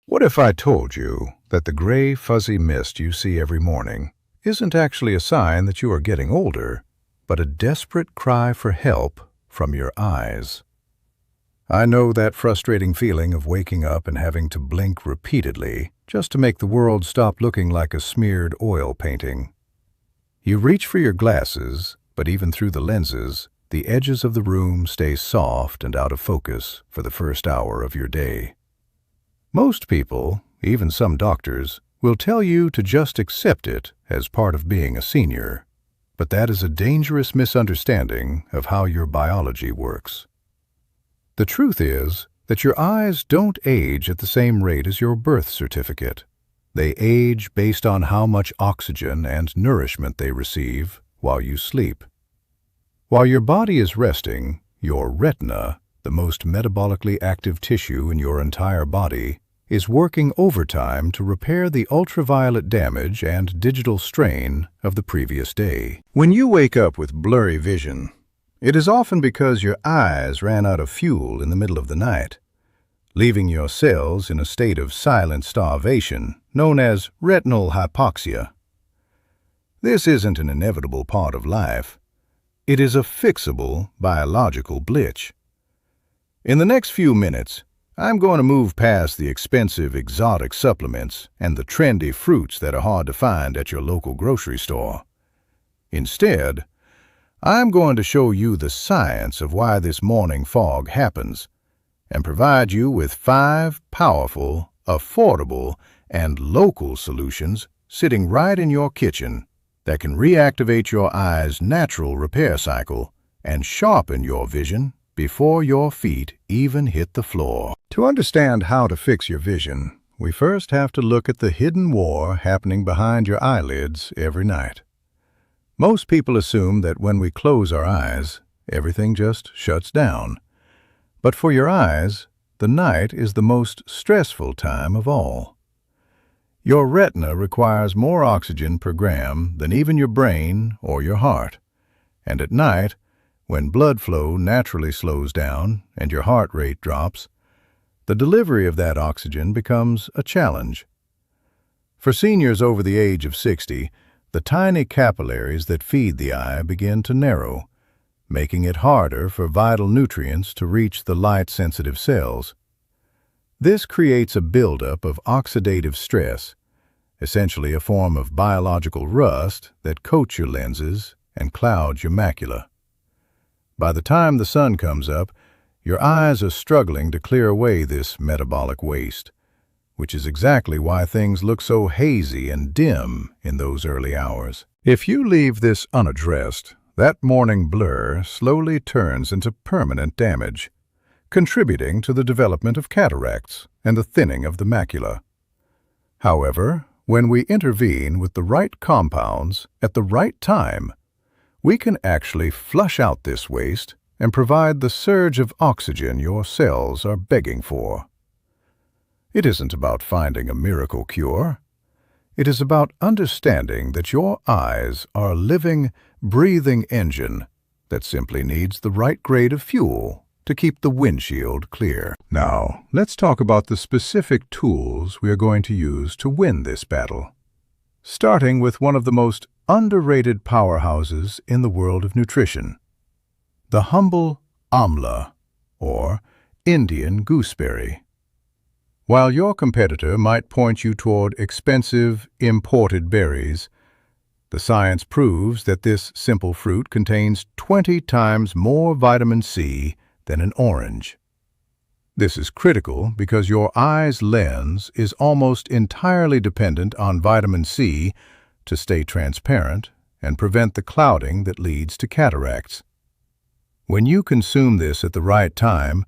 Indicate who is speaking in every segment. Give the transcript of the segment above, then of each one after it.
Speaker 1: What if I told you that the gray, fuzzy mist you see every morning isn't actually a sign that you are getting older, but a desperate cry for help from your eyes? I know that frustrating feeling of waking up and having to blink repeatedly just to make the world stop looking like a smeared oil painting. You reach for your glasses, but even through the lenses, the edges of the room stay soft and out of focus for the first hour of your day. Most people, even some doctors, will tell you to just accept it as part of being a senior, but that is a dangerous misunderstanding of how your biology works. The truth is that your eyes don't age at the same rate as your birth certificate. They age based on how much oxygen and nourishment they receive while you sleep. While your body is resting, your retina, the most metabolically active tissue in your entire body, is working overtime to repair the ultraviolet damage and digital strain of the previous day. When you wake up with blurry vision, it is often because your eyes ran out of fuel in the middle of the night, leaving your cells in a state of silent starvation known as retinal hypoxia. This isn't an inevitable part of life. It is a fixable biological glitch. In the next few minutes, I'm going to move past the expensive exotic supplements and the trendy fruits that are hard to find at your local grocery store. Instead, I'm going to show you the science of why this morning fog happens and provide you with 5 powerful, affordable, and local solutions sitting right in your kitchen that can reactivate your eye's natural repair cycle and sharpen your vision before your feet even hit the floor. To understand how to fix your vision, we first have to look at the hidden war happening behind your eyelids every night. Most people assume that when we close our eyes, everything just shuts down. But for your eyes, the night is the most stressful time of all. Your retina requires more oxygen per gram than even your brain or your heart. And at night, when blood flow naturally slows down and your heart rate drops, the delivery of that oxygen becomes a challenge. For seniors over the age of 60, the tiny capillaries that feed the eye begin to narrow, making it harder for vital nutrients to reach the light-sensitive cells. This creates a buildup of oxidative stress, essentially a form of biological rust that coats your lenses and clouds your macula. By the time the sun comes up, your eyes are struggling to clear away this metabolic waste, which is exactly why things look so hazy and dim in those early hours. If you leave this unaddressed, that morning blur slowly turns into permanent damage, contributing to the development of cataracts and the thinning of the macula. However, when we intervene with the right compounds at the right time, we can actually flush out this waste and provide the surge of oxygen your cells are begging for. It isn't about finding a miracle cure. It is about understanding that your eyes are a living, breathing engine that simply needs the right grade of fuel to keep the windshield clear. Now, let's talk about the specific tools we are going to use to win this battle. Starting with one of the most underrated powerhouses in the world of nutrition, the humble Amla, or Indian gooseberry. While your competitor might point you toward expensive, imported berries, the science proves that this simple fruit contains 20 times more vitamin C than an orange. This is critical because your eye's lens is almost entirely dependent on vitamin C to stay transparent and prevent the clouding that leads to cataracts. When you consume this at the right time,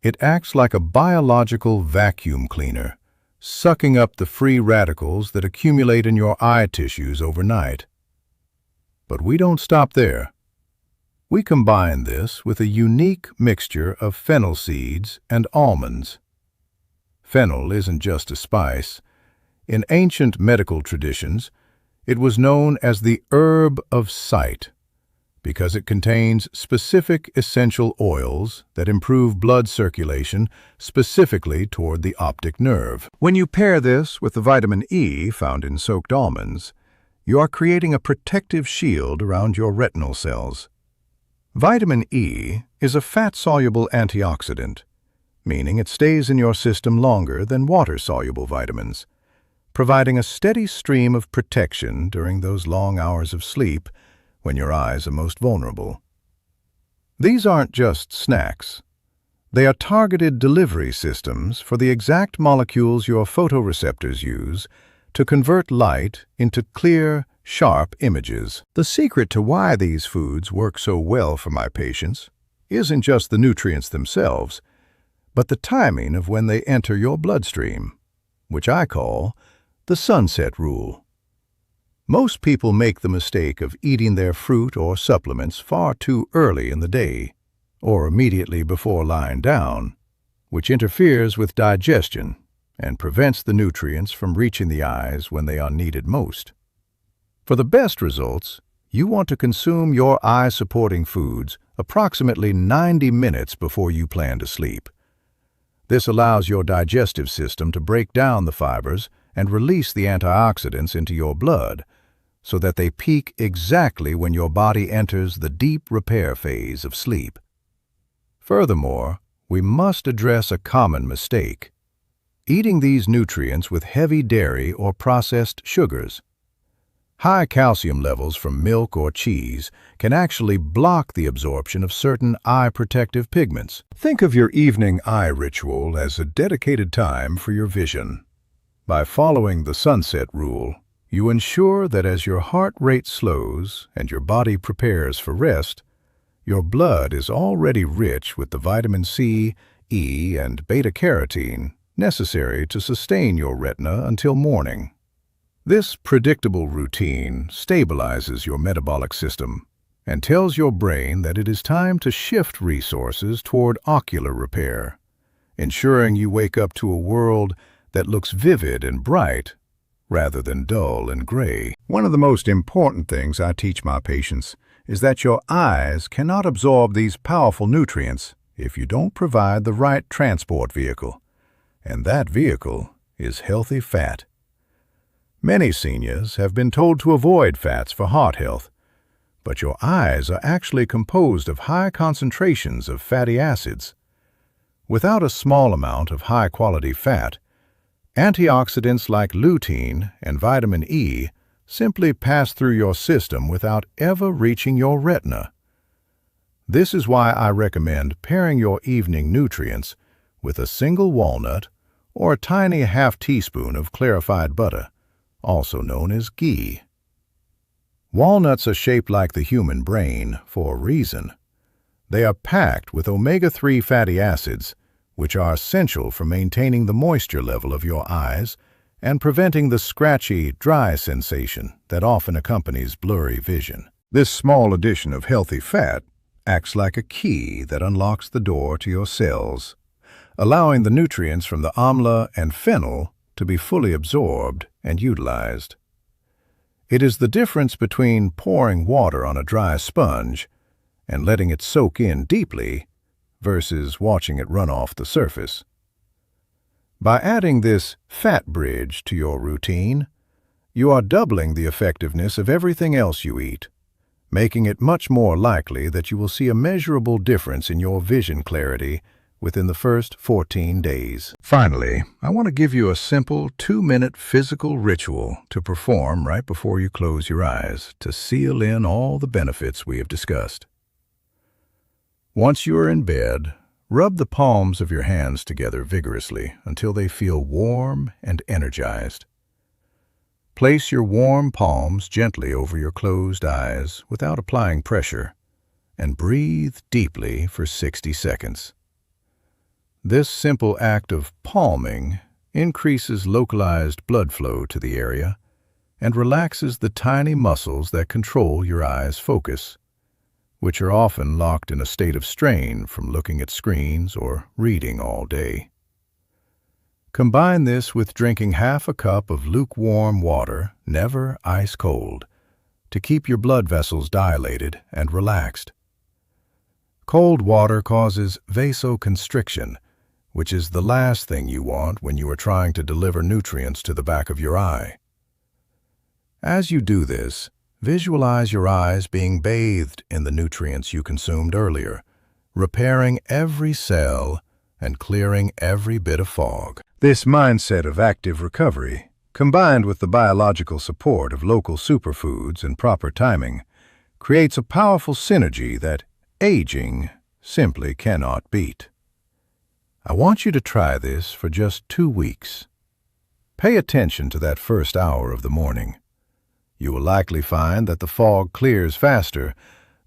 Speaker 1: it acts like a biological vacuum cleaner, sucking up the free radicals that accumulate in your eye tissues overnight. But we don't stop there. We combine this with a unique mixture of fennel seeds and almonds. Fennel isn't just a spice. In ancient medical traditions, it was known as the herb of sight, because it contains specific essential oils that improve blood circulation specifically toward the optic nerve. When you pair this with the vitamin E found in soaked almonds, you are creating a protective shield around your retinal cells. Vitamin E is a fat-soluble antioxidant, meaning it stays in your system longer than water-soluble vitamins, providing a steady stream of protection during those long hours of sleep when your eyes are most vulnerable. These aren't just snacks. They are targeted delivery systems for the exact molecules your photoreceptors use to convert light into clear, sharp images. The secret to why these foods work so well for my patients isn't just the nutrients themselves, but the timing of when they enter your bloodstream, which I call the sunset rule. Most people make the mistake of eating their fruit or supplements far too early in the day, or immediately before lying down, which interferes with digestion and prevents the nutrients from reaching the eyes when they are needed most. For the best results, you want to consume your eye-supporting foods approximately 90 minutes before you plan to sleep. This allows your digestive system to break down the fibers and release the antioxidants into your blood, so that they peak exactly when your body enters the deep repair phase of sleep. Furthermore, we must address a common mistake: eating these nutrients with heavy dairy or processed sugars. High calcium levels from milk or cheese can actually block the absorption of certain eye protective pigments. Think of your evening eye ritual as a dedicated time for your vision. By following the sunset rule, you ensure that as your heart rate slows and your body prepares for rest, your blood is already rich with the vitamin C, E, and beta-carotene necessary to sustain your retina until morning. This predictable routine stabilizes your metabolic system and tells your brain that it is time to shift resources toward ocular repair, ensuring you wake up to a world that looks vivid and bright rather than dull and gray. One of the most important things I teach my patients is that your eyes cannot absorb these powerful nutrients if you don't provide the right transport vehicle, and that vehicle is healthy fat. Many seniors have been told to avoid fats for heart health, but your eyes are actually composed of high concentrations of fatty acids. Without a small amount of high-quality fat, antioxidants like lutein and vitamin E simply pass through your system without ever reaching your retina. This is why I recommend pairing your evening nutrients with a single walnut or a tiny half teaspoon of clarified butter, also known as ghee. Walnuts are shaped like the human brain for a reason. They are packed with omega-3 fatty acids, which are essential for maintaining the moisture level of your eyes and preventing the scratchy, dry sensation that often accompanies blurry vision. This small addition of healthy fat acts like a key that unlocks the door to your cells, allowing the nutrients from the Amla and Fennel to be fully absorbed and utilized. It is the difference between pouring water on a dry sponge and letting it soak in deeply versus watching it run off the surface. By adding this fat bridge to your routine, you are doubling the effectiveness of everything else you eat, making it much more likely that you will see a measurable difference in your vision clarity within the first 14 days. Finally, I want to give you a simple 2-minute physical ritual to perform right before you close your eyes to seal in all the benefits we have discussed. Once you are in bed, rub the palms of your hands together vigorously until they feel warm and energized. Place your warm palms gently over your closed eyes without applying pressure, and breathe deeply for 60 seconds. This simple act of palming increases localized blood flow to the area and relaxes the tiny muscles that control your eye's focus, which are often locked in a state of strain from looking at screens or reading all day. Combine this with drinking half a cup of lukewarm water, never ice cold, to keep your blood vessels dilated and relaxed. Cold water causes vasoconstriction, which is the last thing you want when you are trying to deliver nutrients to the back of your eye. As you do this, visualize your eyes being bathed in the nutrients you consumed earlier, repairing every cell and clearing every bit of fog. This mindset of active recovery, combined with the biological support of local superfoods and proper timing, creates a powerful synergy that aging simply cannot beat. I want you to try this for just 2 weeks. Pay attention to that first hour of the morning. You will likely find that the fog clears faster,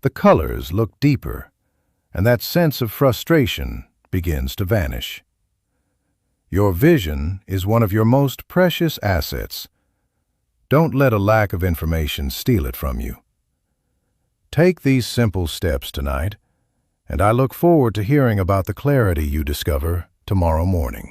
Speaker 1: the colors look deeper, and that sense of frustration begins to vanish. Your vision is one of your most precious assets. Don't let a lack of information steal it from you. Take these simple steps tonight, and I look forward to hearing about the clarity you discover tomorrow morning.